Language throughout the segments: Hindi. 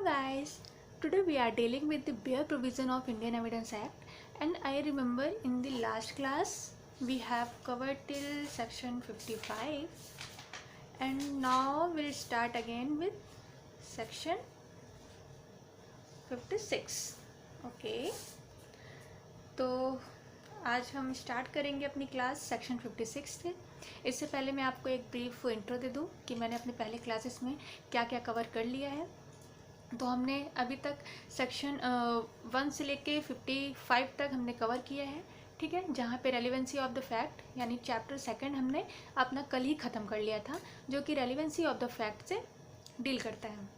guys, today we are dealing with the bare provision of Indian Evidence Act, and I remember in the last class we have covered till section 55 and now we'll start again with section 56. Okay, तो आज हम स्टार्ट करेंगे अपनी क्लास सेक्शन 56 से। इससे पहले मैं आपको एक ब्रीफ इंट्रो दे दूं कि मैंने अपने पहले क्लासेस में क्या क्या कवर कर लिया है। तो हमने अभी तक सेक्शन 1 से लेके 55 तक हमने कवर किया है, ठीक है, जहाँ पे रेलिवेंसी ऑफ द फैक्ट यानी चैप्टर 2 हमने अपना कल ही ख़त्म कर लिया था, जो कि रेलिवेंसी ऑफ द फैक्ट से डील करता है।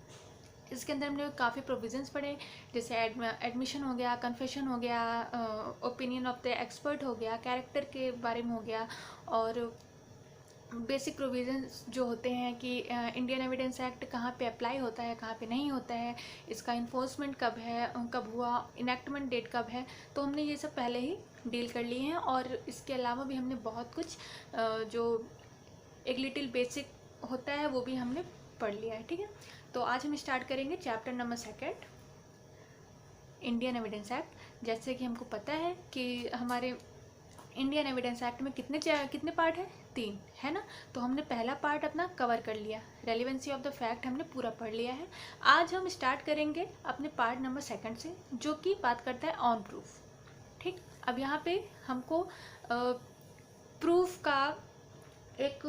इसके अंदर हमने काफ़ी प्रोविजंस पढ़े, जैसे एडमिशन हो गया, कन्फेशन हो गया, ओपिनियन ऑफ द एक्सपर्ट हो गया, कैरेक्टर के बारे में हो गया, और बेसिक प्रोविजंस जो होते हैं कि इंडियन एविडेंस एक्ट कहाँ पे अप्लाई होता है, कहाँ पे नहीं होता है, इसका इन्फोर्समेंट कब है, कब हुआ, इनेक्टमेंट डेट कब है, तो हमने ये सब पहले ही डील कर लिए हैं। और इसके अलावा भी हमने बहुत कुछ जो एक लिटिल बेसिक होता है वो भी हमने पढ़ लिया है, ठीक है। तो आज हम स्टार्ट करेंगे chapter number 2 Indian evidence act. जैसे कि हमको पता है कि हमारे इंडियन एविडेंस एक्ट में कितने पार्ट हैं, 3 है ना। तो हमने पहला पार्ट अपना कवर कर लिया, रेलिवेंसी ऑफ द फैक्ट हमने पूरा पढ़ लिया है। आज हम स्टार्ट करेंगे अपने पार्ट नंबर 2 से, जो कि बात करता है ऑन प्रूफ, ठीक। अब यहाँ पे हमको प्रूफ का एक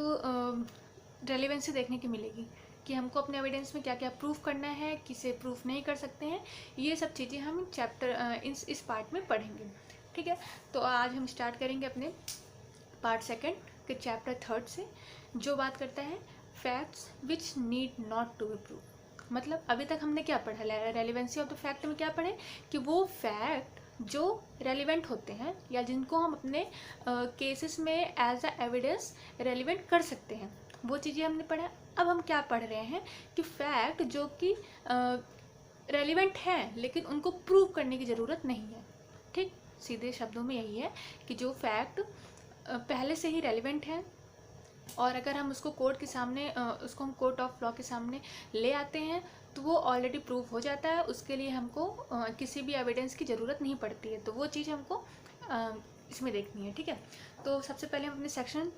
रेलिवेंसी देखने की मिलेगी कि हमको अपने एविडेंस में क्या क्या प्रूफ करना है, किसे प्रूफ नहीं कर सकते हैं, ये सब चीज़ें हम चैप्टर इस पार्ट में पढ़ेंगे, ठीक है। तो आज हम स्टार्ट करेंगे अपने पार्ट 2 के चैप्टर 3 से, जो बात करता है facts which need not to be prove. मतलब अभी तक हमने क्या पढ़ा, रेलिवेंसी ऑफ द फैक्ट में क्या पढ़े कि वो फैक्ट जो रेलिवेंट होते हैं या जिनको हम अपने केसेस में एज अ एविडेंस रेलिवेंट कर सकते हैं, वो चीज़ें हमने पढ़ा। अब हम क्या पढ़ रहे हैं कि फैक्ट जो कि रेलिवेंट हैं लेकिन उनको प्रूव करने की ज़रूरत नहीं है, ठीक। सीधे शब्दों में यही है कि जो फैक्ट पहले से ही रेलिवेंट है और अगर हम उसको कोर्ट के सामने उसको हम कोर्ट ऑफ लॉ के सामने ले आते हैं तो वो ऑलरेडी प्रूव हो जाता है, उसके लिए हमको किसी भी एविडेंस की ज़रूरत नहीं पड़ती है। तो वो चीज़ हमको इसमें देखनी है, ठीक है। तो सबसे पहले हम अपने सेक्शन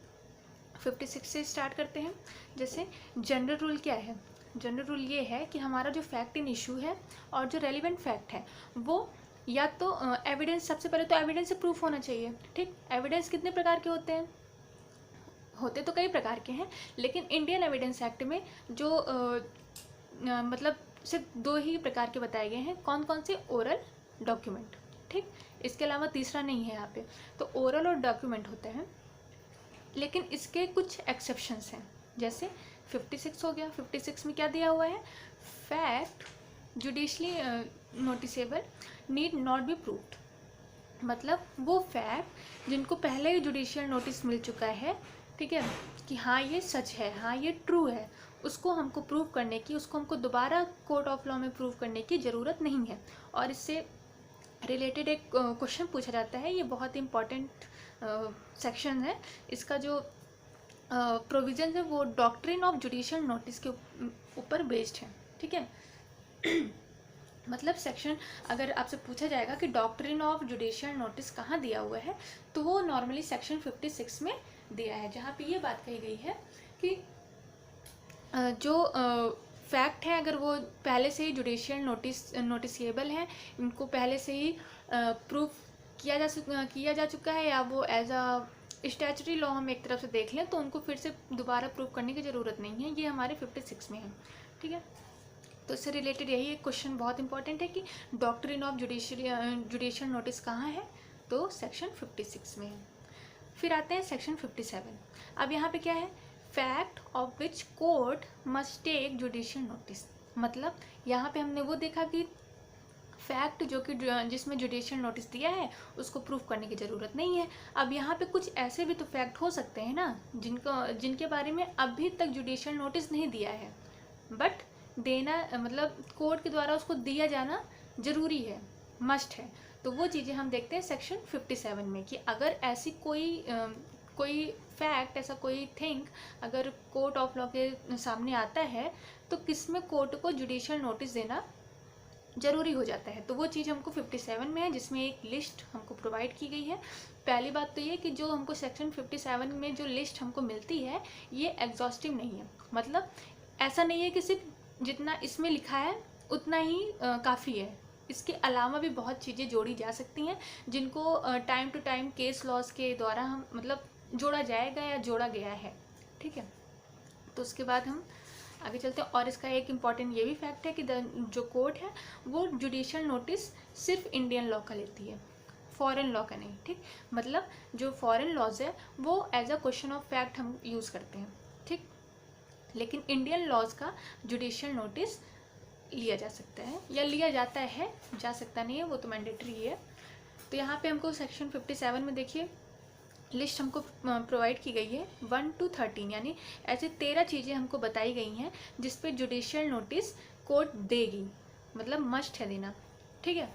56 से स्टार्ट करते हैं। जैसे जनरल रूल क्या है, जनरल रूल ये है कि हमारा जो फैक्ट इन इशू है और जो रेलिवेंट फैक्ट है वो या तो एविडेंस, सबसे पहले तो एविडेंस से प्रूफ होना चाहिए, ठीक। एविडेंस कितने प्रकार के होते हैं, होते तो कई प्रकार के हैं, लेकिन इंडियन एविडेंस एक्ट में जो मतलब सिर्फ 2 ही प्रकार के बताए गए हैं। कौन कौन से, ओरल, डॉक्यूमेंट, ठीक। इसके अलावा तीसरा नहीं है यहाँ पे। तो ओरल और डॉक्यूमेंट होते हैं, लेकिन इसके कुछ एक्सेप्शंस हैं। जैसे 56 हो गया, 56 में क्या दिया हुआ है, fact judicially noticeable need not be proved. मतलब वो फैक्ट जिनको पहले ही जुडिशियल नोटिस मिल चुका है, ठीक है, कि हाँ ये सच है, हाँ ये ट्रू है, उसको हमको प्रूव करने की, उसको हमको दोबारा कोर्ट ऑफ लॉ में प्रूव करने की ज़रूरत नहीं है। और इससे रिलेटेड एक क्वेश्चन पूछा जाता है, ये बहुत इंपॉर्टेंट सेक्शन है। इसका जो प्रोविजन है वो डॉक्ट्रिन ऑफ जुडिशियल नोटिस के ऊपर बेस्ड है, ठीक है। मतलब सेक्शन, अगर आपसे पूछा जाएगा कि डॉक्ट्रिन ऑफ जुडिशियल नोटिस कहाँ दिया हुआ है, तो वो नॉर्मली सेक्शन 56 में दिया है, जहाँ पे ये बात कही गई है कि जो फैक्ट है अगर वो पहले से ही जुडिशियल नोटिसेबल है, इनको पहले से ही प्रूफ किया जा चुका है, या वो एज अ स्टैचुटरी लॉ हम एक तरफ से देख लें, तो उनको फिर से दोबारा प्रूव करने की ज़रूरत नहीं है। ये हमारे 56 में है, ठीक है। तो इससे रिलेटेड यही एक क्वेश्चन बहुत इंपॉर्टेंट है कि डॉक्ट्रिन ऑफ जुडिशियल नोटिस कहाँ है, तो सेक्शन 56 में है। फिर आते हैं सेक्शन 57। अब यहाँ पे क्या है, fact of which court must take judicial notice. मतलब यहाँ पे हमने वो देखा कि फैक्ट जो कि जिसमें जुडिशियल नोटिस दिया है उसको प्रूफ करने की ज़रूरत नहीं है। अब यहाँ पे कुछ ऐसे भी तो फैक्ट हो सकते हैं ना जिनके बारे में अभी तक जुडिशियल नोटिस नहीं दिया है, बट देना, मतलब कोर्ट के द्वारा उसको दिया जाना ज़रूरी है, मस्ट है। तो वो चीज़ें हम देखते हैं सेक्शन 57 में कि अगर ऐसी कोई फैक्ट, ऐसा कोई थिंग अगर कोर्ट ऑफ लॉ के सामने आता है तो किस में कोर्ट को जुडिशियल नोटिस देना ज़रूरी हो जाता है। तो वो चीज़ हमको 57 में है, जिसमें एक लिस्ट हमको प्रोवाइड की गई है। पहली बात तो ये कि जो हमको सेक्शन 57 में जो लिस्ट हमको मिलती है ये एग्जॉस्टिव नहीं है। मतलब ऐसा नहीं है कि सिर्फ जितना इसमें लिखा है उतना ही काफ़ी है। इसके अलावा भी बहुत चीज़ें जोड़ी जा सकती हैं जिनको time to time case laws के द्वारा हम मतलब जोड़ा जाएगा या जोड़ा गया है। ठीक है, तो उसके बाद हम आगे चलते हैं। और इसका एक इम्पॉर्टेंट ये भी फैक्ट है कि जो कोर्ट है वो जुडिशियल नोटिस सिर्फ इंडियन लॉ का लेती है, फॉरेन लॉ का नहीं। ठीक, मतलब जो फॉरेन लॉज है वो as a question of fact हम यूज़ करते हैं। ठीक, लेकिन इंडियन लॉज का जुडिशियल नोटिस लिया जा सकता है या लिया जाता है, जा सकता नहीं है, वो तो मैंडेटरी है। तो यहाँ पे हमको सेक्शन 57 में देखिए लिस्ट हमको प्रोवाइड की गई है 1 to 13, यानी ऐसे 13 चीज़ें हमको बताई गई हैं जिस पे जुडिशियल नोटिस कोर्ट देगी, मतलब मस्ट है देना। ठीक है,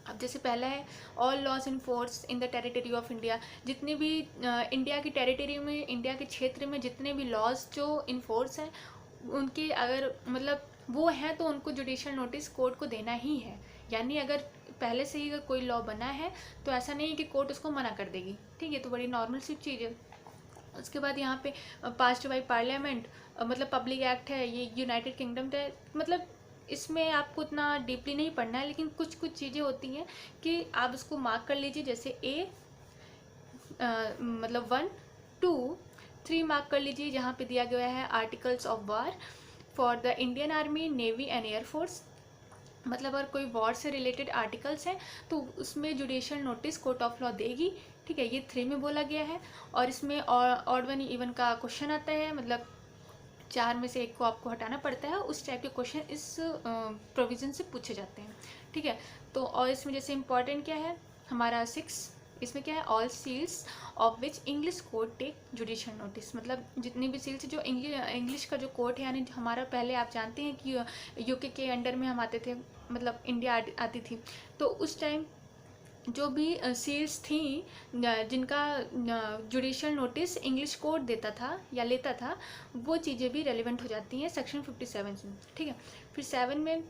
अब जैसे पहला है all laws in force in the territory of India. जितने भी इंडिया की टेरिटरी में, इंडिया के क्षेत्र में जितने भी लॉज जो इन फोर्स हैं उनके अगर मतलब वो हैं तो उनको जुडिशियल नोटिस कोर्ट को देना ही है। यानी अगर पहले से ही अगर कोई लॉ बना है तो ऐसा नहीं है कि कोर्ट उसको मना कर देगी। ठीक है, तो बड़ी नॉर्मल सी चीज़ है। उसके बाद यहाँ पे पास्ड बाई पार्लियामेंट, मतलब पब्लिक एक्ट है, ये यूनाइटेड किंगडम है। मतलब इसमें आपको उतना डीपली नहीं पढ़ना है, लेकिन कुछ कुछ चीज़ें होती हैं कि आप उसको मार्क कर लीजिए। जैसे ए मतलब 1 2 3 मार्क कर लीजिए, जहाँ पे दिया गया है articles of war for the Indian army, navy and air force. मतलब अगर कोई वॉर से रिलेटेड आर्टिकल्स हैं तो उसमें judicial notice court of law देगी। ठीक है, ये 3 में बोला गया है। और इसमें ऑड वन इवन का क्वेश्चन आता है, मतलब 4 में से 1 को आपको हटाना पड़ता है। उस टाइप के क्वेश्चन इस प्रोविज़न से पूछे जाते हैं। ठीक है, तो और इसमें जैसे इम्पॉर्टेंट क्या है हमारा 6, इसमें क्या है all seals of which English court take judicial notice. मतलब जितनी भी सील्स जो इंग्लिश का जो कोर्ट है, यानी हमारा पहले आप जानते हैं कि यूके के अंडर में हम आते थे, मतलब इंडिया आती थी, तो उस टाइम जो भी सील्स थी जिनका जुडिशियल नोटिस इंग्लिश कोर्ट देता था या लेता था, वो चीज़ें भी रेलिवेंट हो जाती हैं सेक्शन 57 में। ठीक है, फिर 7 में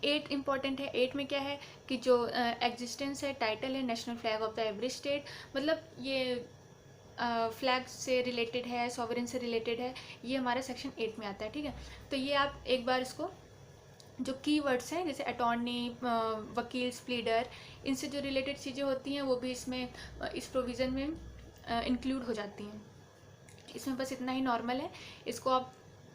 8 इंपॉर्टेंट है। 8 में क्या है कि जो एग्जिस्टेंस है, टाइटल है national flag of the every state. मतलब ये फ्लैग से रिलेटेड है, सॉवरेन से रिलेटेड है, ये हमारा सेक्शन 8 में आता है। ठीक है, तो ये आप एक बार इसको जो कीवर्ड्स हैं जैसे अटॉर्नी, वकील, प्लीडर, इनसे जो रिलेटेड चीज़ें होती हैं वो भी इसमें इस प्रोविज़न में इंक्लूड हो जाती हैं। इसमें बस इतना ही नॉर्मल है। इसको आप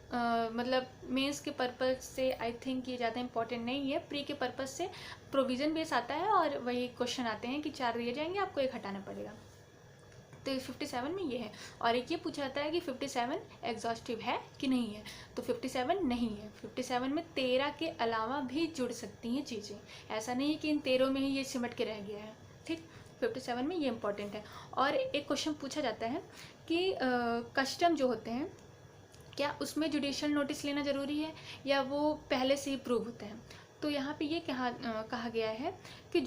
मतलब मेंस के पर्पस से आई थिंक ये ज़्यादा इंपॉर्टेंट नहीं है। प्री के पर्पस से प्रोविज़न बेस आता है और वही क्वेश्चन आते हैं कि 4 दिए जाएंगे, आपको 1 हटाना पड़ेगा। तो 57 में ये है। और एक ये पूछा जाता है कि 57 एग्जॉस्टिव है कि नहीं है, तो 57 नहीं है। 57 में 13 के अलावा भी जुड़ सकती हैं चीज़ें, ऐसा नहीं है कि इन 13 में ही ये सिमट के रह गया है। ठीक, 57 में ये इंपॉर्टेंट है। और एक क्वेश्चन पूछा जाता है कि कस्टम जो होते हैं क्या उसमें जुडिशियल नोटिस लेना ज़रूरी है या वो पहले से ही प्रूव होता है। तो यहाँ पे ये कहा गया है कि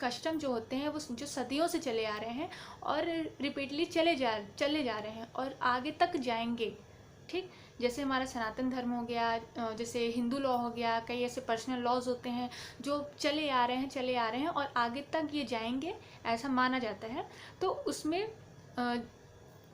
कस्टम जो होते हैं वो जो सदियों से चले आ रहे हैं और रिपीटली चले जा रहे हैं और आगे तक जाएंगे। ठीक, जैसे हमारा सनातन धर्म हो गया, जैसे हिंदू लॉ हो गया, कई ऐसे पर्सनल लॉज होते हैं जो चले आ रहे हैं और आगे तक ये जाएंगे, ऐसा माना जाता है। तो उसमें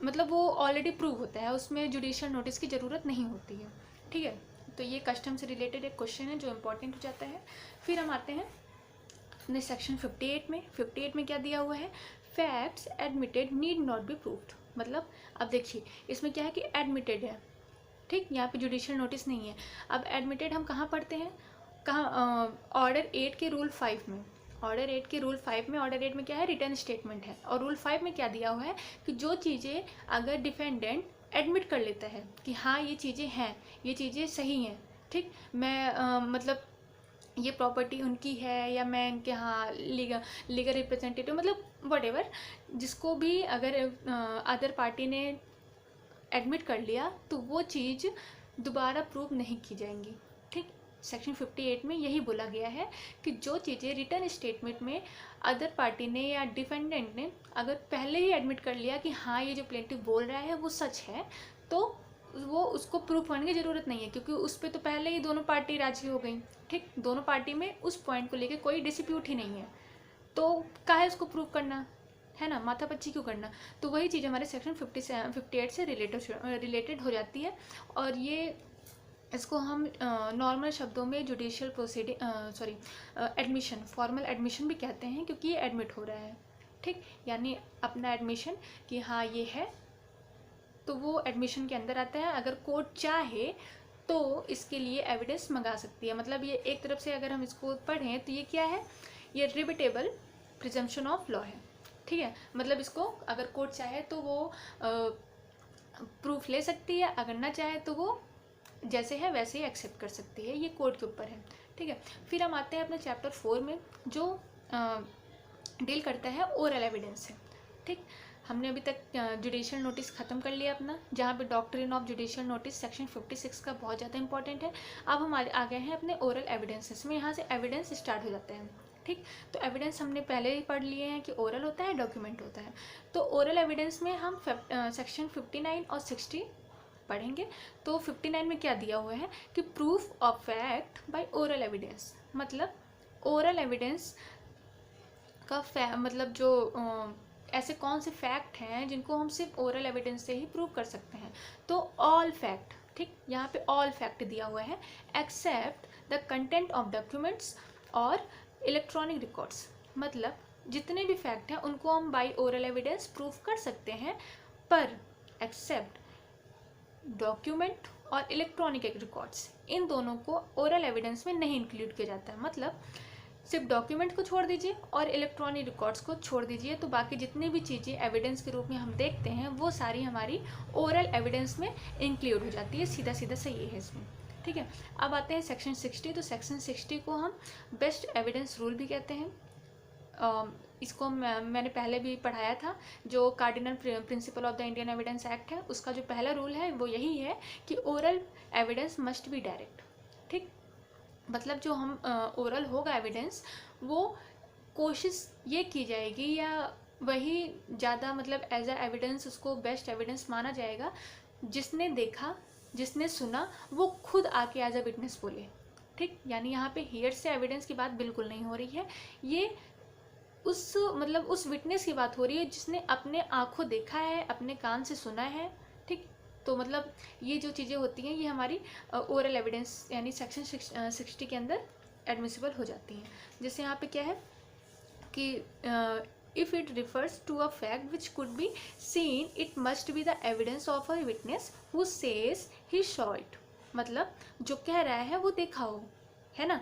मतलब वो ऑलरेडी प्रूव होता है, उसमें जुडिशियल नोटिस की ज़रूरत नहीं होती है। ठीक है, तो ये कस्टम से रिलेटेड एक क्वेश्चन है जो इम्पोर्टेंट हो जाता है। फिर हम आते हैं अपने सेक्शन 58 में। 58 में क्या दिया हुआ है, facts admitted need not be proved. मतलब अब देखिए इसमें क्या है कि एडमिटेड है, ठीक, यहाँ पे जुडिशियल नोटिस नहीं है। अब एडमिटेड हम कहाँ पढ़ते हैं, कहाँ, ऑर्डर 8 के रूल 5 में। ऑर्डर 8 के रूल 5 में, ऑर्डर 8 में क्या है, रिटर्न स्टेटमेंट है। और रूल 5 में क्या दिया हुआ है कि जो चीज़ें अगर डिफेंडेंट एडमिट कर लेता है कि हाँ ये चीज़ें हैं, ये चीज़ें सही हैं, ठीक, मैं मतलब ये प्रॉपर्टी उनकी है या मैं इनके यहाँ लीगल रिप्रेजेंटेटिव, मतलब वट जिसको भी अगर अदर पार्टी ने एडमिट कर लिया तो वो चीज़ दोबारा प्रूव नहीं की जाएंगी। ठीक, सेक्शन 58 में यही बोला गया है कि जो चीज़ें रिटर्न स्टेटमेंट में अदर पार्टी ने या डिफेंडेंट ने अगर पहले ही एडमिट कर लिया कि हाँ ये जो प्लेंटिफ बोल रहा है वो सच है, तो वो उसको प्रूफ करने की ज़रूरत नहीं है, क्योंकि उस पर तो पहले ही दोनों पार्टी राजी हो गई। ठीक, दोनों पार्टी में उस पॉइंट को लेके कोई डिस्प्यूट ही नहीं है, तो काहे उसको प्रूव करना, है ना, माथापच्ची क्यों करना। तो वही चीज़ हमारे सेक्शन 58 से रिलेटेड हो जाती है। और ये इसको हम नॉर्मल शब्दों में judicial proceeding admission, formal admission भी कहते हैं, क्योंकि ये एडमिट हो रहा है। ठीक, यानी अपना एडमिशन कि हाँ ये है, तो वो एडमिशन के अंदर आता है। अगर कोर्ट चाहे तो इसके लिए एविडेंस मंगा सकती है। मतलब ये एक तरफ से अगर हम इसको पढ़ें तो ये क्या है, ये रिबिटेबल प्रिजम्पशन ऑफ लॉ है। ठीक है, मतलब इसको अगर कोर्ट चाहे तो वो प्रूफ ले सकती है, अगर ना चाहे तो वो जैसे है वैसे ही एक्सेप्ट कर सकती है, ये कोर्ट के ऊपर है। ठीक है, फिर हम आते हैं अपने चैप्टर 4 में, जो डील करता है ओरल एविडेंस से। ठीक, हमने अभी तक जुडिशियल नोटिस ख़त्म कर लिया अपना, जहाँ पे doctrine of judicial notice section 56 का बहुत ज़्यादा इंपॉर्टेंट है। अब हम आ गए हैं अपने ओरल एविडेंसेस में, यहाँ से एविडेंस स्टार्ट हो जाते हैं। ठीक, तो एविडेंस हमने पहले ही पढ़ लिए हैं कि ओरल होता है, डॉक्यूमेंट होता है। तो ओरल एविडेंस में हम सेक्शन 59 और 60 पढ़ेंगे। तो 59 में क्या दिया हुआ है कि proof of fact by oral evidence, मतलब ओरल एविडेंस का मतलब जो ऐसे कौन से फैक्ट हैं जिनको हम सिर्फ ओरल एविडेंस से ही प्रूव कर सकते हैं। तो ऑल फैक्ट, ठीक, यहाँ पे ऑल फैक्ट दिया हुआ है, except the content of documents और इलेक्ट्रॉनिक रिकॉर्ड्स। मतलब जितने भी फैक्ट हैं उनको हम बाय ओरल एविडेंस प्रूव कर सकते हैं, पर एक्सेप्ट डॉक्यूमेंट और इलेक्ट्रॉनिक रिकॉर्ड्स, इन दोनों को ओरल एविडेंस में नहीं इंक्लूड किया जाता है। मतलब सिर्फ डॉक्यूमेंट को छोड़ दीजिए और इलेक्ट्रॉनिक रिकॉर्ड्स को छोड़ दीजिए, तो बाकी जितनी भी चीज़ें एविडेंस के रूप में हम देखते हैं वो सारी हमारी ओरल एविडेंस में इंक्लूड हो जाती है। सीधा सीधा सही है इसमें। ठीक है, अब आते हैं सेक्शन 60। तो सेक्शन 60 को हम बेस्ट एविडेंस रूल भी कहते हैं। इसको मैंने पहले भी पढ़ाया था, जो cardinal principle of the Indian evidence act है, उसका जो पहला रूल है वो यही है कि oral evidence must be direct. ठीक, मतलब जो हम ओरल होगा एविडेंस, वो कोशिश ये की जाएगी या वही ज़्यादा मतलब एज अ एविडेंस उसको बेस्ट एविडेंस माना जाएगा, जिसने देखा, जिसने सुना, वो खुद आके एज अ विटनेस बोले। ठीक, यानी यहाँ पे हियर से एविडेंस की बात बिल्कुल नहीं हो रही है, ये उस मतलब उस विटनेस की बात हो रही है जिसने अपने आँखों देखा है, अपने कान से सुना है। ठीक, तो मतलब ये जो चीज़ें होती हैं ये हमारी ओरल एविडेंस यानी सेक्शन 60 के अंदर एडमिसिबल हो जाती हैं। जैसे यहाँ पे क्या है कि if it refers to a fact which could be seen, it must be the evidence of a witness who says he saw it. मतलब जो कह रहा है वो देखा हो, है ना।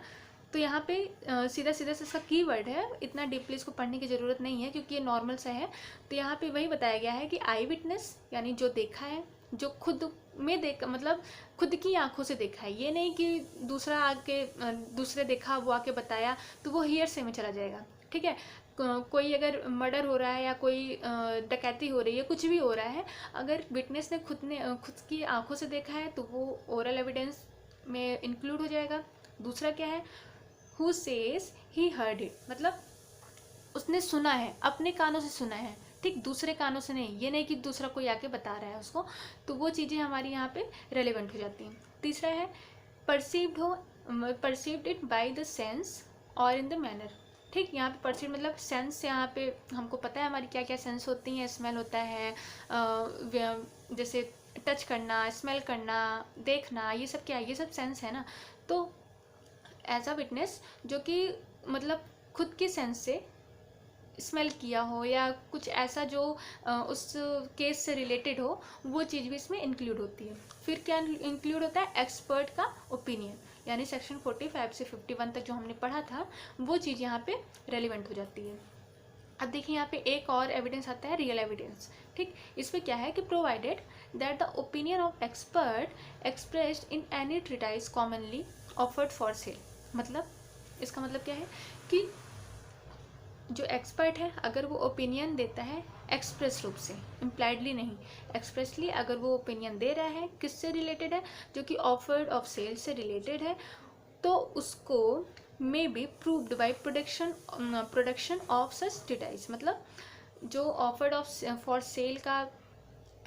तो यहाँ पे सीधा सीधा से इसका कीवर्ड है, इतना डीपली इसको पढ़ने की ज़रूरत नहीं है क्योंकि ये नॉर्मल सा है। तो यहाँ पे वही बताया गया है कि आई विटनेस यानी जो देखा है, जो खुद में देखा, मतलब खुद की आंखों से देखा है, ये नहीं कि दूसरा आके दूसरे देखा वो आके बताया तो वो हियर से में चला जाएगा। ठीक है, कोई अगर मर्डर हो रहा है या कोई डकैती हो रही है, कुछ भी हो रहा है, अगर विटनेस ने खुद की आंखों से देखा है तो वो ओरल एविडेंस में इंक्लूड हो जाएगा। दूसरा क्या है, who says he heard it, मतलब उसने सुना है, अपने कानों से सुना है। ठीक, दूसरे कानों से नहीं, ये नहीं कि दूसरा कोई आके बता रहा है उसको, तो वो चीज़ें हमारी यहाँ पे रेलिवेंट हो जाती हैं। तीसरा है perceived it by the sense और इन द मैनर। ठीक, यहाँ पे परसीव मतलब सेंस, यहाँ पे हमको पता है हमारी क्या क्या सेंस होती हैं। स्मेल होता है, जैसे टच करना, स्मेल करना, देखना, ये सब क्या है, ये सब सेंस है ना। तो एज अ विटनेस जो कि मतलब खुद के सेंस से स्मेल किया हो या कुछ ऐसा जो उस केस से रिलेटेड हो, वो चीज़ भी इसमें इंक्लूड होती है। फिर क्या इंक्लूड होता है, एक्सपर्ट का ओपिनियन, यानी सेक्शन 45 से 51 तक जो हमने पढ़ा था वो चीज़ यहाँ पे रेलिवेंट हो जाती है। अब देखिए यहाँ पे एक और एविडेंस आता है, रियल एविडेंस। ठीक, इसमें क्या है कि provided that the opinion of expert expressed in any treatise commonly offered for sale. मतलब इसका मतलब क्या है कि जो एक्सपर्ट है अगर वो ओपिनियन देता है एक्सप्रेस रूप से, इम्प्लाइडली नहीं, एक्सप्रेसली अगर वो ओपिनियन दे रहा है, किससे रिलेटेड है, जो कि ऑफर्ड ऑफ सेल से रिलेटेड है, तो उसको may be proved by production of such treatise. मतलब जो ऑफर्ड ऑफ फॉर सेल का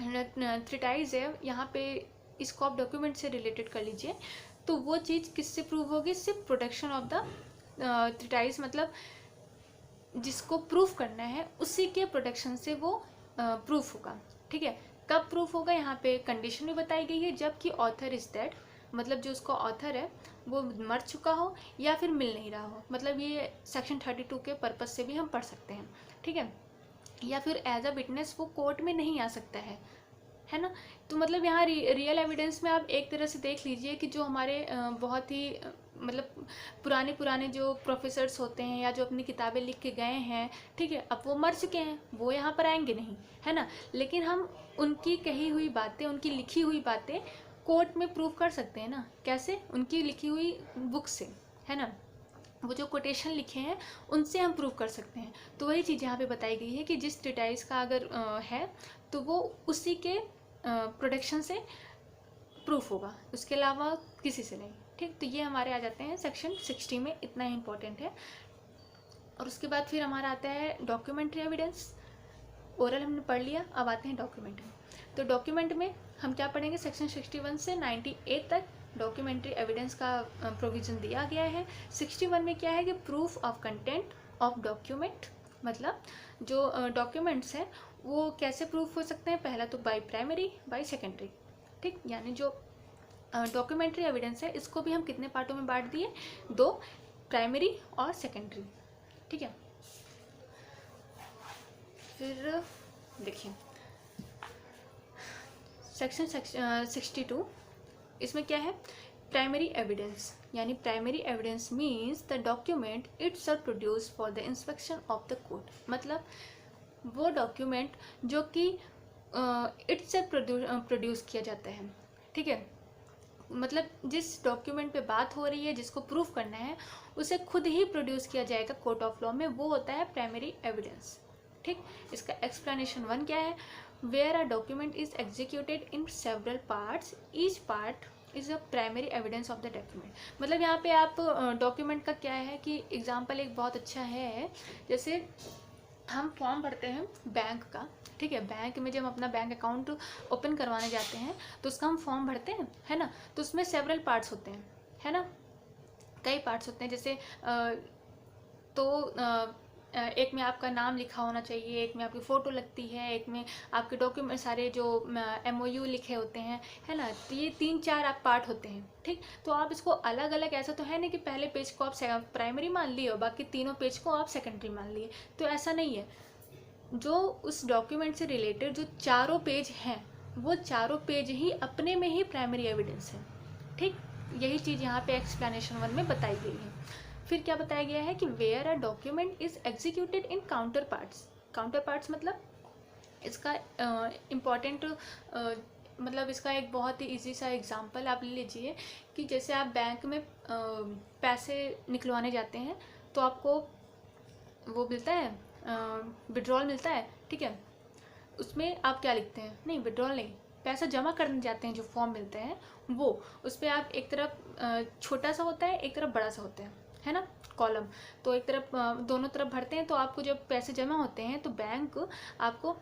ट्रीटाइज है, यहाँ पे इसको आप डॉक्यूमेंट से रिलेटेड कर लीजिए, तो वो चीज़ किससे प्रूव होगी? सिर्फ प्रोटेक्शन ऑफ द ट्रीटाइज, मतलब जिसको प्रूफ करना है उसी के प्रोटेक्शन से वो प्रूफ होगा। ठीक है, कब प्रूफ होगा? यहाँ पे कंडीशन भी बताई गई है, जबकि ऑथर इज डेड, मतलब जो उसका ऑथर है वो मर चुका हो या फिर मिल नहीं रहा हो, मतलब ये सेक्शन 32 के पर्पस से भी हम पढ़ सकते हैं। ठीक है, या फिर एज अ विटनेस वो कोर्ट में नहीं आ सकता है ना। तो मतलब यहाँ रियल एविडेंस में आप एक तरह से देख लीजिए कि जो हमारे बहुत ही मतलब पुराने जो प्रोफेसर्स होते हैं या जो अपनी किताबें लिख के गए हैं, ठीक है, अब वो मर चुके हैं, वो यहाँ पर आएंगे नहीं, है ना, लेकिन हम उनकी कही हुई बातें, उनकी लिखी हुई बातें कोर्ट में प्रूव कर सकते हैं ना। कैसे? उनकी लिखी हुई बुक से, है ना, वो जो कोटेशन लिखे हैं उनसे हम प्रूव कर सकते हैं। तो वही चीज़ यहाँ पे बताई गई है कि जिस ट्रीटाइज का अगर है तो वो उसी के प्रोटेक्शन से प्रूफ होगा, उसके अलावा किसी से नहीं। ठीक, तो ये हमारे आ जाते हैं सेक्शन 60 में, इतना ही इम्पोर्टेंट है। और उसके बाद फिर हमारा आता है डॉक्यूमेंट्री एविडेंस। ओरल हमने पढ़ लिया, अब आते हैं डॉक्यूमेंट में। तो डॉक्यूमेंट में हम क्या पढ़ेंगे? सेक्शन 61 से 98 तक डॉक्यूमेंट्री एविडेंस का प्रोविज़न दिया गया है। 61 में क्या है कि proof of content of document, मतलब जो डॉक्यूमेंट्स हैं वो कैसे प्रूफ हो सकते हैं? पहला तो बाय प्राइमरी, बाय सेकेंडरी। ठीक, यानी जो डॉक्यूमेंट्री एविडेंस है इसको भी हम कितने पार्टों में बांट दिए? 2, प्राइमरी और सेकेंडरी। ठीक है, फिर देखिए सेक्शन 62, इसमें क्या है? प्राइमरी एविडेंस, यानी primary evidence means the document itself produce for the inspection of the court, मतलब वो डॉक्यूमेंट जो कि इट्सेल्फ प्रोड्यूस किया जाता है। ठीक है, मतलब जिस डॉक्यूमेंट पे बात हो रही है, जिसको प्रूफ करना है, उसे खुद ही प्रोड्यूस किया जाएगा कोर्ट ऑफ लॉ में, वो होता है प्राइमरी एविडेंस। ठीक, इसका एक्सप्लेनेशन 1 क्या है? Where a document is executed in several parts, each part is a primary evidence of the document. मतलब यहाँ पे आप डॉक्यूमेंट का क्या है कि एग्जाम्पल एक बहुत अच्छा है, जैसे हम फॉर्म भरते हैं बैंक का, ठीक है, बैंक में जब हम अपना बैंक अकाउंट ओपन करवाने जाते हैं तो उसका हम फॉर्म भरते हैं, है ना, तो उसमें सेवरल पार्ट्स होते हैं, है ना, कई पार्ट्स होते हैं। जैसे एक में आपका नाम लिखा होना चाहिए, एक में आपकी फ़ोटो लगती है, एक में आपके डॉक्यूमेंट सारे जो MOU लिखे होते हैं, है ना, तो ये 3-4 आप पार्ट होते हैं। ठीक, तो आप इसको अलग अलग, ऐसा तो है नहीं कि पहले पेज को आप प्राइमरी मान लिए और बाकी तीनों पेज को आप सेकेंडरी मान लिए, तो ऐसा नहीं है। जो उस डॉक्यूमेंट से रिलेटेड जो चारों पेज हैं वो चारों पेज ही अपने में ही प्राइमरी एविडेंस है। ठीक, यही चीज़ यहाँ पे एक्सप्लेनेशन 1 में बताई गई है। फिर क्या बताया गया है कि where a document is executed in counter parts. Counter parts मतलब इसका इम्पॉर्टेंट मतलब इसका एक बहुत ही इजी सा एग्जांपल आप ले लीजिए कि जैसे आप बैंक में पैसे निकलवाने जाते हैं तो आपको वो मिलता है, विड्रॉल मिलता है। ठीक है, उसमें आप क्या लिखते हैं? नहीं, विड्रॉल नहीं, पैसा जमा करने जाते हैं जो फॉर्म मिलते हैं वो, उस पर आप एक तरफ छोटा सा होता है, एक तरफ बड़ा सा होता है ना, कॉलम, तो एक तरफ दोनों तरफ भरते हैं। तो आपको जब पैसे जमा होते हैं तो बैंक आपको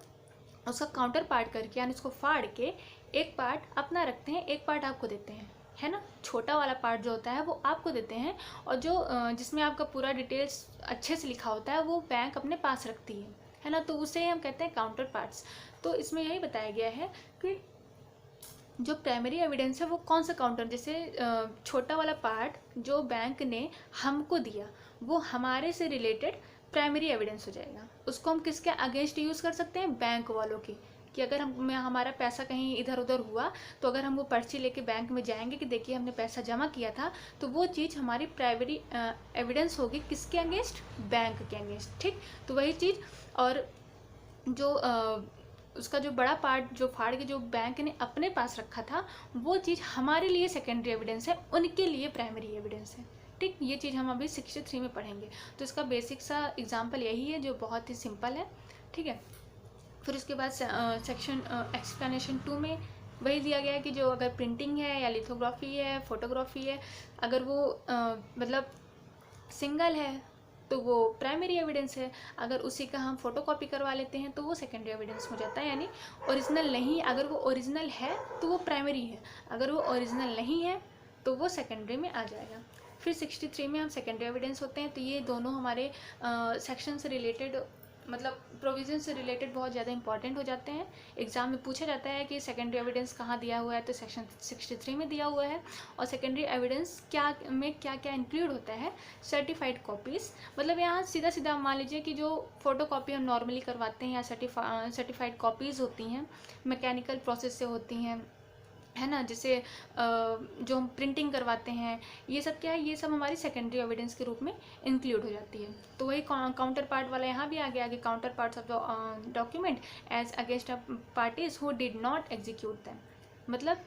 उसका काउंटर पार्ट करके, यानी उसको फाड़ के एक पार्ट अपना रखते हैं, एक पार्ट आपको देते हैं, है ना, छोटा वाला पार्ट जो होता है वो आपको देते हैं, और जो जिसमें आपका पूरा डिटेल्स अच्छे से लिखा होता है वो बैंक अपने पास रखती है ना, तो उसे हम कहते हैं काउंटर पार्ट्स। तो इसमें यही बताया गया है कि जो प्राइमरी एविडेंस है वो कौन सा काउंटर, जैसे छोटा वाला पार्ट जो बैंक ने हमको दिया वो हमारे से रिलेटेड प्राइमरी एविडेंस हो जाएगा। उसको हम किसके अगेंस्ट यूज़ कर सकते हैं? बैंक वालों की, कि अगर हमारा पैसा कहीं इधर उधर हुआ तो अगर हम वो पर्ची लेके बैंक में जाएंगे कि देखिए हमने पैसा जमा किया था, तो वो चीज़ हमारी प्राइमरी एविडेंस होगी किसके अगेंस्ट? बैंक के अगेंस्ट। ठीक, तो वही चीज़, और जो उसका जो बड़ा पार्ट जो फाड़ के जो बैंक ने अपने पास रखा था वो चीज़ हमारे लिए सेकेंडरी एविडेंस है, उनके लिए प्राइमरी एविडेंस है। ठीक, ये चीज़ हम अभी 63 में पढ़ेंगे। तो इसका बेसिक सा एग्जांपल यही है जो बहुत ही सिंपल है। ठीक है, फिर उसके बाद सेक्शन एक्सप्लेनेशन 2 में वही दिया गया है कि जो अगर प्रिंटिंग है या लिथोग्राफी है, फोटोग्राफी है, अगर वो मतलब सिंगल है तो वो प्राइमरी एविडेंस है। अगर उसी का हम फोटोकॉपी करवा लेते हैं तो वो सेकेंडरी एविडेंस हो जाता है, यानी ओरिजिनल नहीं। अगर वो ओरिजिनल है तो वो प्राइमरी है, अगर वो ओरिजिनल नहीं है तो वो सेकेंडरी में आ जाएगा। फिर 63 में हम सेकेंडरी एविडेंस होते हैं। तो ये दोनों हमारे सेक्शन से रिलेटेड, मतलब प्रोविज़न से रिलेटेड बहुत ज़्यादा इंपॉर्टेंट हो जाते हैं। एग्जाम में पूछा जाता है कि सेकेंडरी एविडेंस कहाँ दिया हुआ है, तो सेक्शन 63 में दिया हुआ है। और सेकेंडरी एविडेंस क्या में क्या क्या इंक्लूड होता है, सर्टिफाइड कॉपीज़। मतलब यहाँ सीधा सीधा मान लीजिए कि जो फोटो कॉपी हम नॉर्मली करवाते हैं या सर्टिफाइड कॉपीज़ होती हैं, मैकेनिकल प्रोसेस से होती हैं, है ना, जैसे जो हम प्रिंटिंग करवाते हैं, ये सब क्या है, ये सब हमारी सेकेंडरी एविडेंस के रूप में इंक्लूड हो जाती है। तो वही काउंटर पार्ट वाला यहाँ भी आ गया कि counter parts of the document as against a parties who did not execute them. मतलब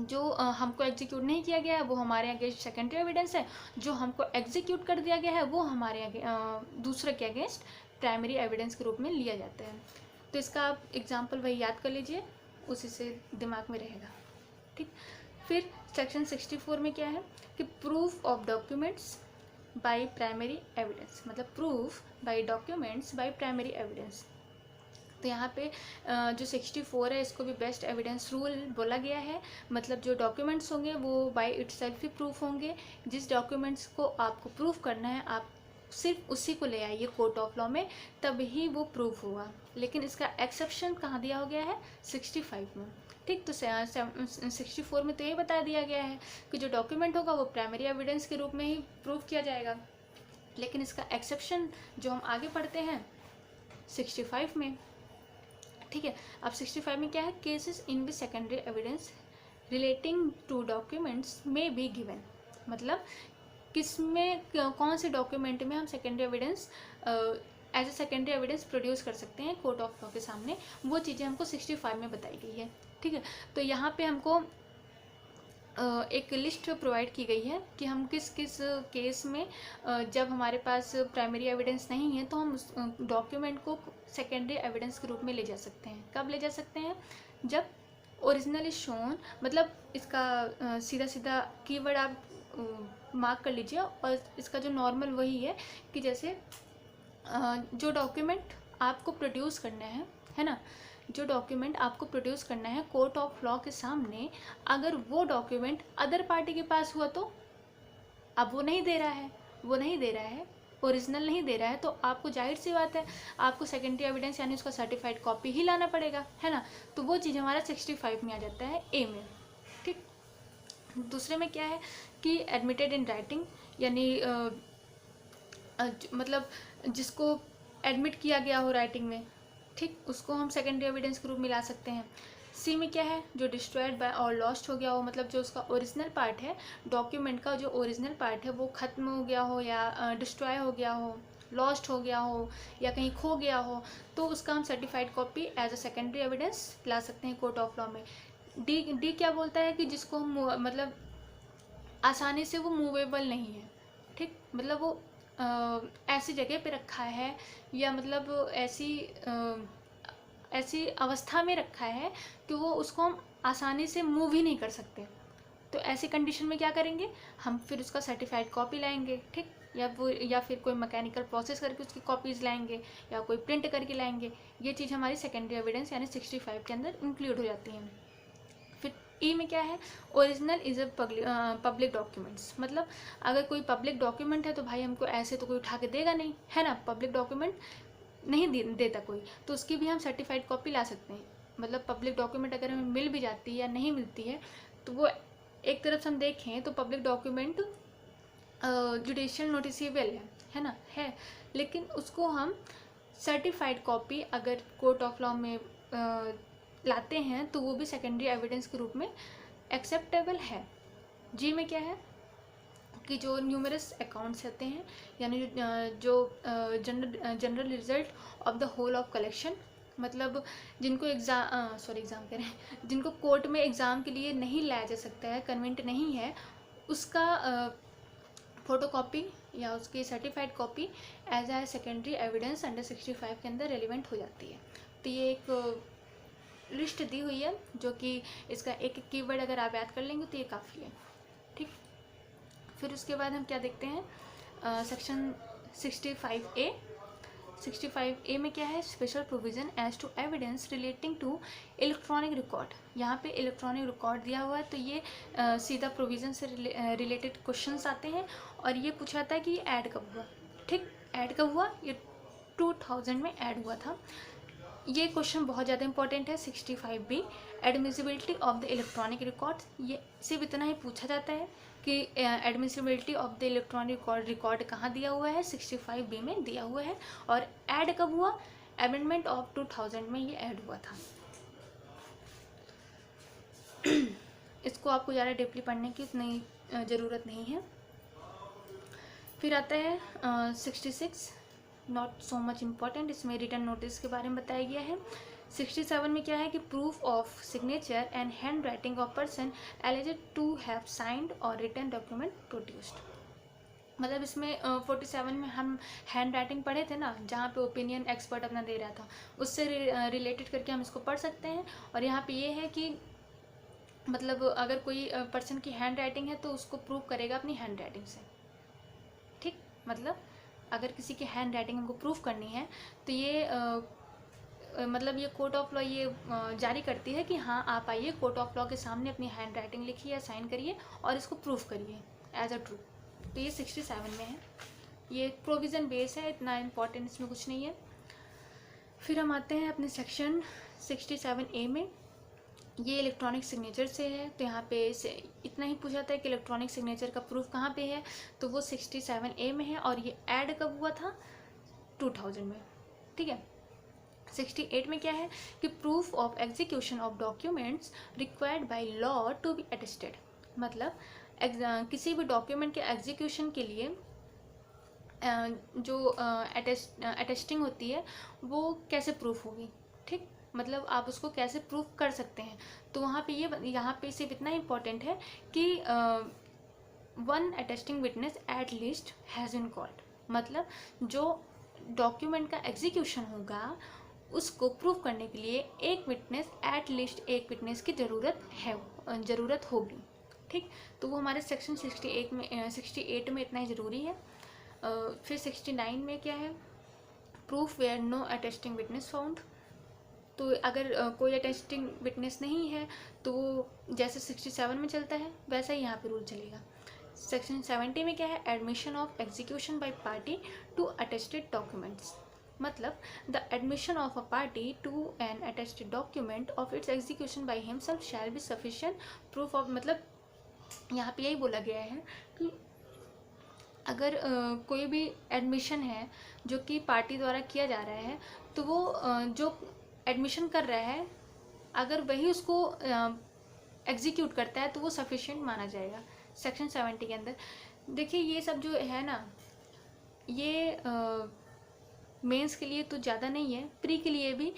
जो हमको एग्जीक्यूट नहीं किया गया है वो हमारे अगेंस्ट सेकेंडरी एविडेंस है, जो हमको एग्जीक्यूट कर दिया गया है वो हमारे दूसरे के अगेंस्ट प्राइमरी एविडेंस के रूप में लिया जाता है। तो इसका आप एग्जाम्पल वही याद कर लीजिए, उसी से दिमाग में रहेगा, ठीक। फिर सेक्शन 64 में क्या है कि proof of documents by primary evidence, मतलब proof by documents by primary evidence. तो यहाँ पे जो 64 है इसको भी बेस्ट एविडेंस रूल बोला गया है। मतलब जो डॉक्यूमेंट्स होंगे वो बाय इटसेल्फ ही प्रूफ होंगे। जिस डॉक्यूमेंट्स को आपको प्रूफ करना है आप सिर्फ उसी को ले आइए कोर्ट ऑफ लॉ में, तब ही वो प्रूफ होगा। लेकिन इसका एक्सेप्शन कहाँ दिया हो गया है, 65 में, ठीक। तो 64 में तो ये बता दिया गया है कि जो डॉक्यूमेंट होगा वो प्राइमरी एविडेंस के रूप में ही प्रूफ किया जाएगा। लेकिन इसका एक्सेप्शन जो हम आगे पढ़ते हैं 65 में, ठीक है। अब 65 में क्या है, cases in which secondary evidence relating to documents may be given. मतलब किस में, कौन से डॉक्यूमेंट में हम secondary evidence as a secondary evidence produce कर सकते हैं कोर्ट ऑफ लॉ के सामने, वो चीज़ें हमको 65 में बताई गई है, ठीक है। तो यहाँ पे हमको एक लिस्ट प्रोवाइड की गई है कि हम किस किस केस में जब हमारे पास प्राइमरी एविडेंस नहीं है तो हम उस डॉक्यूमेंट को सेकेंडरी एविडेंस के रूप में ले जा सकते हैं। कब ले जा सकते हैं, जब ओरिजिनल इज शोन। मतलब इसका सीधा सीधा कीवर्ड आप मार्क कर लीजिए, और इसका जो नॉर्मल वही है कि जैसे जो डॉक्यूमेंट आपको प्रोड्यूस करना है ना, जो डॉक्यूमेंट आपको प्रोड्यूस करना है कोर्ट ऑफ लॉ के सामने, अगर वो डॉक्यूमेंट अदर पार्टी के पास हुआ तो अब वो नहीं दे रहा है, ओरिजिनल नहीं दे रहा है, तो आपको जाहिर सी बात है आपको सेकेंडरी एविडेंस यानी उसका सर्टिफाइड कॉपी ही लाना पड़ेगा, है ना। तो वो चीज़ हमारा 65 में आ जाता है ए में, ठीक। दूसरे में क्या है कि एडमिटेड इन राइटिंग, यानी मतलब जिसको एडमिट किया गया हो राइटिंग में, ठीक, उसको हम सेकेंडरी एविडेंस के रूप में ला सकते हैं। सी में क्या है, जो डिस्ट्रॉयड बाय और लॉस्ट हो गया हो, मतलब जो उसका ओरिजिनल पार्ट है, डॉक्यूमेंट का जो ओरिजिनल पार्ट है वो ख़त्म हो गया हो या डिस्ट्रॉय हो गया हो, लॉस्ट हो गया हो या कहीं खो गया हो, तो उसका हम certified copy as a secondary evidence ला सकते हैं कोर्ट ऑफ लॉ में। डी क्या बोलता है कि जिसको हम मतलब आसानी से वो मूवेबल नहीं है, ठीक, मतलब वो ऐसी जगह पे रखा है या मतलब ऐसी अवस्था में रखा है कि वो उसको हम आसानी से मूव ही नहीं कर सकते। तो ऐसी कंडीशन में क्या करेंगे, हम फिर उसका सर्टिफाइड कॉपी लाएंगे, ठीक, या फिर कोई मैकेनिकल प्रोसेस करके उसकी कॉपीज़ लाएंगे या कोई प्रिंट करके लाएंगे। ये चीज़ हमारी सेकेंडरी एविडेंस यानी 65 के अंदर इंक्लूड हो जाती हैं। फिर ई में क्या है, original is a public documents. मतलब अगर कोई पब्लिक डॉक्यूमेंट है तो भाई हमको ऐसे तो कोई उठा के देगा नहीं, है ना, पब्लिक डॉक्यूमेंट नहीं देता कोई, तो उसकी भी हम सर्टिफाइड कॉपी ला सकते हैं। मतलब पब्लिक डॉक्यूमेंट अगर हमें मिल भी जाती है या नहीं मिलती है तो वो एक तरफ से हम देखें तो पब्लिक डॉक्यूमेंट जुडिशियल नोटिसेबल है ना, है, लेकिन उसको हम सर्टिफाइड कॉपी अगर कोर्ट ऑफ लॉ में लाते हैं तो वो भी सेकेंडरी एविडेंस के रूप में एक्सेप्टेबल है। जी में क्या है कि जो न्यूमरस अकाउंट्स होते हैं, यानी जो general result of the whole of collection, मतलब जिनको एग्ज़ाम कह रहे हैं, जिनको कोर्ट में एग्ज़ाम के लिए नहीं लाया जा सकता है, कन्वेंट नहीं है, उसका फोटोकॉपी या उसकी certified copy as a secondary evidence under 65 के अंदर रेलिवेंट हो जाती है। तो ये एक लिस्ट दी हुई है जो कि इसका एक एक कीवर्ड अगर आप याद कर लेंगे तो ये काफ़ी है, ठीक। फिर उसके बाद हम क्या देखते हैं, सेक्शन 65A। 65A में क्या है, special provision as to evidence relating to electronic record. यहाँ पे इलेक्ट्रॉनिक रिकॉर्ड दिया हुआ है, तो ये सीधा प्रोविज़न से रिलेटेड क्वेश्चंस आते हैं। और ये पूछा जाता है कि ये ऐड कब हुआ। ठीक, ऐड कब हुआ, ये 2000 में ऐड हुआ था। ये क्वेश्चन बहुत ज़्यादा इंपॉर्टेंट है। 65B, admissibility of the electronic records. ये सिर्फ इतना ही पूछा जाता है कि admissibility of the electronic record कहाँ दिया हुआ है, 65B में दिया हुआ है। और ऐड कब हुआ, अमेंडमेंट ऑफ 2000 में ये ऐड हुआ था। इसको आपको ज़्यादा डीपली पढ़ने की इतनी ज़रूरत नहीं है। फिर आता है 66, नॉट सो मच इम्पॉर्टेंट, इसमें रिटर्न नोटिस के बारे में बताया गया है। 67 में क्या है कि proof of signature and hand writing of person alleged to have signed or written document produced. मतलब इसमें 47 में हम हैंड राइटिंग पढ़े थे ना, जहाँ पे ओपिनियन एक्सपर्ट अपना दे रहा था, उससे रिलेटेड करके हम इसको पढ़ सकते हैं। और यहाँ पे ये है कि मतलब अगर कोई पर्सन की हैंड राइटिंग है तो उसको प्रूव करेगा अपनी हैंड राइटिंग से। ठीक, मतलब अगर किसी की हैंड राइटिंग हमको प्रूफ करनी है तो ये मतलब ये कोर्ट ऑफ लॉ ये जारी करती है कि हाँ आप आइए कोर्ट ऑफ लॉ के सामने अपनी हैंड राइटिंग लिखिए या साइन करिए और इसको प्रूफ करिए एज अ ट्रू। तो ये 67 में है, ये प्रोविज़न बेस है, इतना इम्पोर्टेंट इसमें कुछ नहीं है। फिर हम आते हैं अपने सेक्शन 67A में। ये इलेक्ट्रॉनिक सिग्नेचर से है, तो यहाँ पे इतना ही पूछा था कि इलेक्ट्रॉनिक सिग्नेचर का प्रूफ कहाँ पे है, तो वो 67A में है। और ये ऐड कब हुआ था, 2000 में। ठीक है। 68 में क्या है कि proof of execution of documents required by law to be attested. मतलब किसी भी डॉक्यूमेंट के एग्जीक्यूशन के लिए जो अटेस्टिंग होती है वो कैसे प्रूफ होगी। ठीक, मतलब आप उसको कैसे प्रूफ कर सकते हैं। तो वहाँ पे यहाँ पे सिर्फ इतना इम्पोर्टेंट है कि one attesting witness at least has been called. मतलब जो डॉक्यूमेंट का एग्जीक्यूशन होगा उसको प्रूव करने के लिए एक विटनेस, एट लीस्ट एक विटनेस की ज़रूरत होगी। ठीक, तो वो हमारे सेक्शन 68 में इतना ही ज़रूरी है। फिर 69 में क्या है, proof where no attesting witness found. तो अगर कोई अटेस्टिंग विटनेस नहीं है तो वो जैसे 67 में चलता है वैसा ही यहाँ पे रूल चलेगा। सेक्शन 70 में क्या है, admission of execution by party to attested documents. मतलब the admission of a party to an attested document of its execution by himself shall be sufficient proof of. मतलब यहाँ पे यही बोला गया है कि अगर कोई भी एडमिशन है जो कि पार्टी द्वारा किया जा रहा है तो वो जो एडमिशन कर रहा है अगर वही उसको एग्जीक्यूट करता है तो वो सफिशिएंट माना जाएगा सेक्शन 70 के अंदर। देखिए ये सब जो है ना, ये मेंस के लिए तो ज़्यादा नहीं है, प्री के लिए भी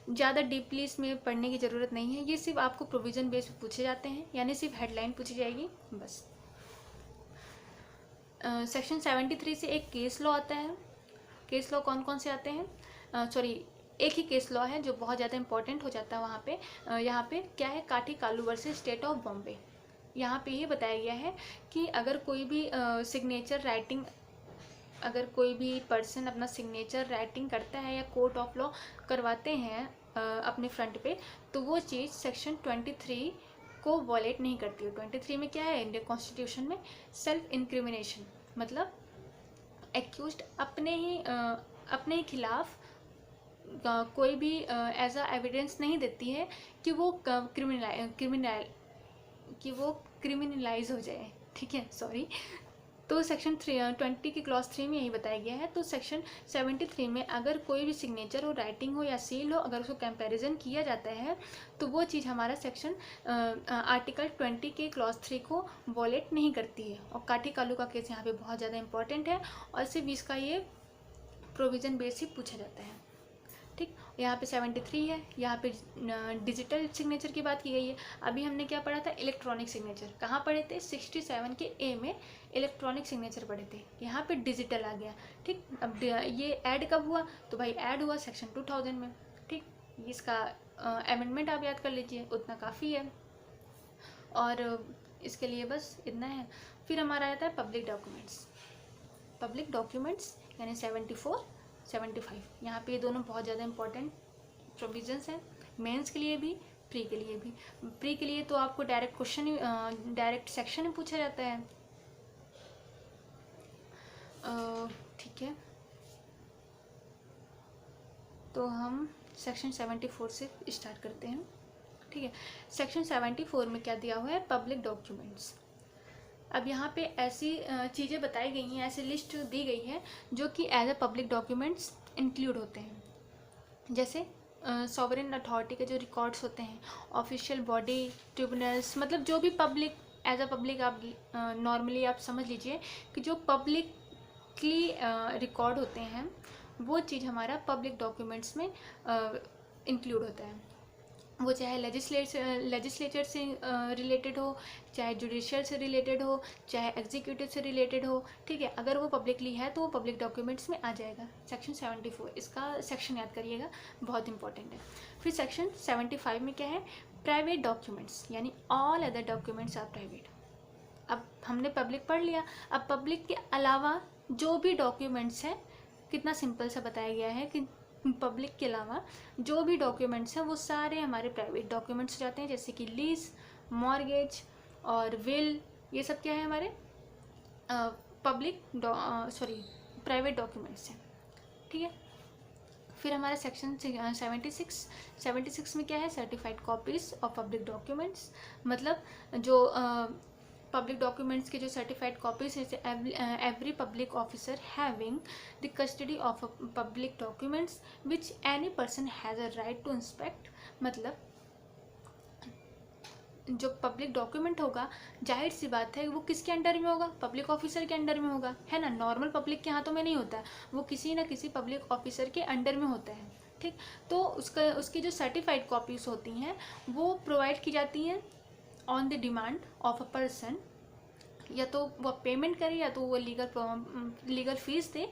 ज़्यादा डीपली इसमें पढ़ने की ज़रूरत नहीं है। ये सिर्फ आपको प्रोविज़न बेस पे पूछे जाते हैं, यानी सिर्फ हेडलाइन पूछी जाएगी बस। सेक्शन 73 से एक केस लॉ आता है। केस लॉ कौन कौन से आते हैं, सॉरी एक ही केस लॉ है जो बहुत ज़्यादा इंपॉर्टेंट हो जाता है वहाँ पे। यहाँ पे क्या है, काठी Kalu versus state of Bombay. यहाँ पे ये बताया गया है कि अगर कोई भी सिग्नेचर राइटिंग, अगर कोई भी पर्सन अपना सिग्नेचर राइटिंग करता है या कोर्ट ऑफ लॉ करवाते हैं अपने फ्रंट पे, तो वो चीज़ सेक्शन 23 को वॉलेट नहीं करती है। 23 में क्या है, इंडियन कॉन्स्टिट्यूशन में सेल्फ इंक्रिमिनेशन, मतलब एक्यूज्ड अपने ही खिलाफ कोई भी एज अ एविडेंस नहीं देती है कि वो क्रिमिनलाइज हो जाए। ठीक है, सॉरी। तो सेक्शन 20 की क्लॉज 3 में यही बताया गया है। तो सेक्शन 73 में अगर कोई भी सिग्नेचर हो, राइटिंग हो या सील हो, अगर उसको कंपैरिजन किया जाता है तो वो चीज़ हमारा सेक्शन आर्टिकल 20 के क्लॉज 3 को वॉलेट नहीं करती है। और काठी कालू का केस यहाँ पे बहुत ज़्यादा इंपॉर्टेंट है और सिर्फ इसका ये प्रोविज़न बेस ही पूछा जाता है। ठीक, यहाँ पे 73 है, यहाँ पे डिजिटल सिग्नेचर की बात की गई है। अभी हमने क्या पढ़ा था, इलेक्ट्रॉनिक सिग्नेचर। कहाँ पढ़े थे, 67 के ए में इलेक्ट्रॉनिक सिग्नेचर पढ़े थे, यहाँ पे डिजिटल आ गया। ठीक, अब ये ऐड कब हुआ, तो भाई ऐड हुआ सेक्शन 2000 में। ठीक, इसका अमेंडमेंट आप याद कर लीजिए, उतना काफ़ी है। और इसके लिए बस इतना है। फिर हमारा आता है पब्लिक डॉक्यूमेंट्स। पब्लिक डॉक्यूमेंट्स यानी 74, 75। यहाँ पे ये दोनों बहुत ज़्यादा इंपॉर्टेंट प्रोविजंस हैं, मेंस के लिए भी, प्री के लिए भी। प्री के लिए तो आपको डायरेक्ट क्वेश्चन, डायरेक्ट सेक्शन ही पूछा जाता है। ठीक है, तो हम सेक्शन 74 से स्टार्ट करते हैं। ठीक है, सेक्शन 74 में क्या दिया हुआ है, पब्लिक डॉक्यूमेंट्स। अब यहाँ पे ऐसी चीज़ें बताई गई हैं, ऐसी लिस्ट दी गई है जो कि as a public documents include होते हैं। जैसे सॉवरेन अथॉरिटी के जो रिकॉर्ड्स होते हैं, ऑफिशियल बॉडी, ट्रिब्यूनल्स, मतलब जो भी पब्लिक, एज अ पब्लिक आप नॉर्मली आप समझ लीजिए कि जो पब्लिकली रिकॉर्ड होते हैं वो चीज़ हमारा पब्लिक डॉक्यूमेंट्स में इंक्लूड होता है। वो चाहे लेजिस्लेचर से रिलेटेड हो, चाहे जुडिशियल से रिलेटेड हो, चाहे एग्जीक्यूटिव से रिलेटेड हो। ठीक है, अगर वो पब्लिकली है तो वो पब्लिक डॉक्यूमेंट्स में आ जाएगा। सेक्शन 74 इसका सेक्शन याद करिएगा, बहुत इंपॉर्टेंट है। फिर सेक्शन 75 में क्या है, प्राइवेट डॉक्यूमेंट्स, यानी all other documents are private. अब हमने पब्लिक पढ़ लिया, अब पब्लिक के अलावा जो भी डॉक्यूमेंट्स हैं, कितना सिंपल सा बताया गया है कि पब्लिक के अलावा जो भी डॉक्यूमेंट्स हैं वो सारे हमारे प्राइवेट डॉक्यूमेंट्स हो जाते हैं। जैसे कि लीज, मॉर्गेज और विल, ये सब क्या है, हमारे प्राइवेट डॉक्यूमेंट्स हैं। ठीक है, फिर हमारा सेक्शन 76 में क्या है, certified copies of public documents. मतलब जो पब्लिक डॉक्यूमेंट्स के जो सर्टिफाइड कॉपीज है, every public officer having the custody of public documents which any person has a right to inspect. मतलब जो पब्लिक डॉक्यूमेंट होगा, जाहिर सी बात है वो किसके अंडर में होगा, पब्लिक ऑफिसर के अंडर में होगा, है ना। नॉर्मल पब्लिक के हाथों में नहीं होता है, वो किसी न किसी पब्लिक ऑफिसर के अंडर में होता है। ठीक, तो उसकी जो सर्टिफाइड कॉपीज होती हैं वो प्रोवाइड की जाती हैं on the demand of a person. या तो वो पेमेंट करे या तो वो लीगल फीस दे,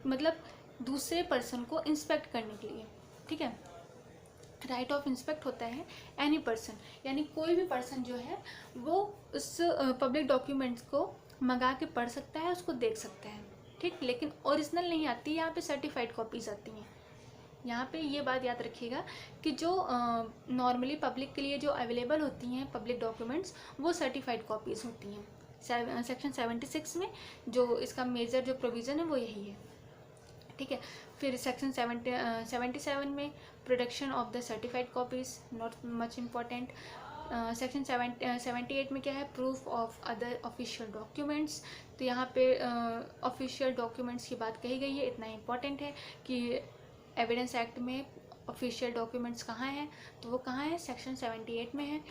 मतलब दूसरे पर्सन को इंस्पेक्ट करने के लिए। ठीक है, राइट ऑफ इंस्पेक्ट होता है एनी पर्सन, यानी कोई भी पर्सन जो है वो उस पब्लिक डॉक्यूमेंट्स को मंगा के पढ़ सकता है, उसको देख सकता है। ठीक, लेकिन ओरिजिनल नहीं आती, यहाँ पे सर्टिफाइड कॉपीज आती हैं। यहाँ पे ये बात याद रखिएगा कि जो नॉर्मली पब्लिक के लिए जो अवेलेबल होती हैं पब्लिक डॉक्यूमेंट्स, वो सर्टिफाइड कॉपीज़ होती हैं। सेक्शन 76 में जो इसका मेजर जो प्रोविज़न है वो यही है। ठीक है, फिर सेक्शन 77 में production of the certified copies, not much important. Section 78 में क्या है, proof of other official documents. तो यहाँ पे ऑफिशियल डॉक्यूमेंट्स की बात कही गई है, इतना इम्पॉर्टेंट है कि एविडेंस एक्ट में ऑफिशियल डॉक्यूमेंट्स कहाँ हैं, तो वो कहाँ है, सेक्शन 78 में है।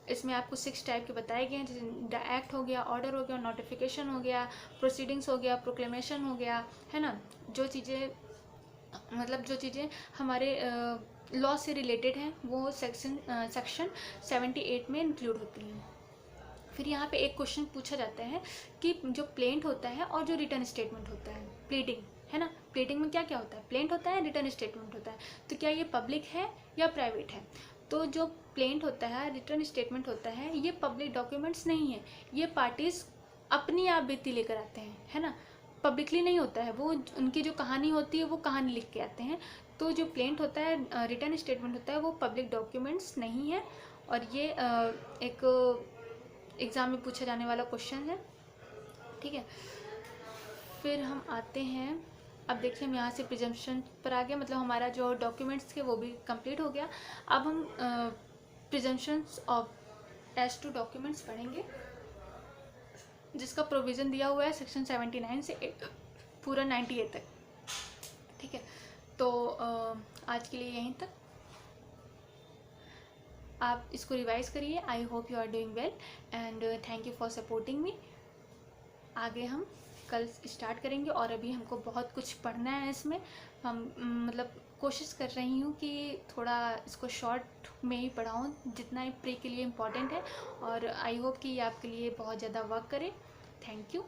इसमें आपको 6 टाइप के बताए गए हैं, जैसे एक्ट हो गया, ऑर्डर हो गया, नोटिफिकेशन हो गया, प्रोसीडिंग्स हो गया, प्रोक्लेमेशन हो गया, है ना। जो चीज़ें मतलब जो चीज़ें हमारे लॉ से रिलेटेड हैं वो सेक्शन 78 में इंक्लूड होती हैं। फिर यहाँ पे एक क्वेश्चन पूछा जाता है कि जो प्लेंट होता है और जो रिटर्न स्टेटमेंट होता है, प्लीडिंग, है ना, प्लीडिंग में क्या क्या होता है, प्लेंट होता है, रिटर्न स्टेटमेंट होता है, तो क्या ये पब्लिक है या प्राइवेट है। तो जो प्लेंट होता है, रिटर्न स्टेटमेंट होता है, ये पब्लिक डॉक्यूमेंट्स नहीं है, ये पार्टीज अपनी आप बीती लेकर आते हैं, है ना, पब्लिकली नहीं होता है, वो उनकी जो कहानी होती है वो कहानी लिख के आते हैं। तो जो प्लेंट होता है, रिटर्न स्टेटमेंट होता है, वो पब्लिक डॉक्यूमेंट्स नहीं है। और ये एक एग्ज़ाम में पूछा जाने वाला क्वेश्चन है। ठीक है, फिर हम आते हैं, अब देखिए हम यहाँ से प्रिजम्पशन पर आ गए, मतलब हमारा जो डॉक्यूमेंट्स थे वो भी कंप्लीट हो गया। अब हम presumptions of as to documents पढ़ेंगे, जिसका प्रोविज़न दिया हुआ है सेक्शन 79 से पूरा 98 तक। ठीक है, तो आज के लिए यहीं तक, आप इसको रिवाइज करिए। I hope you are doing well and thank you for supporting me. आगे हम कल स्टार्ट करेंगे और अभी हमको बहुत कुछ पढ़ना है इसमें। हम मतलब कोशिश कर रही हूँ कि थोड़ा इसको शॉर्ट में ही पढ़ाऊँ, जितना ही प्री के लिए इम्पॉर्टेंट है, और आई होप कि ये आपके लिए बहुत ज़्यादा वर्क करे। Thank you.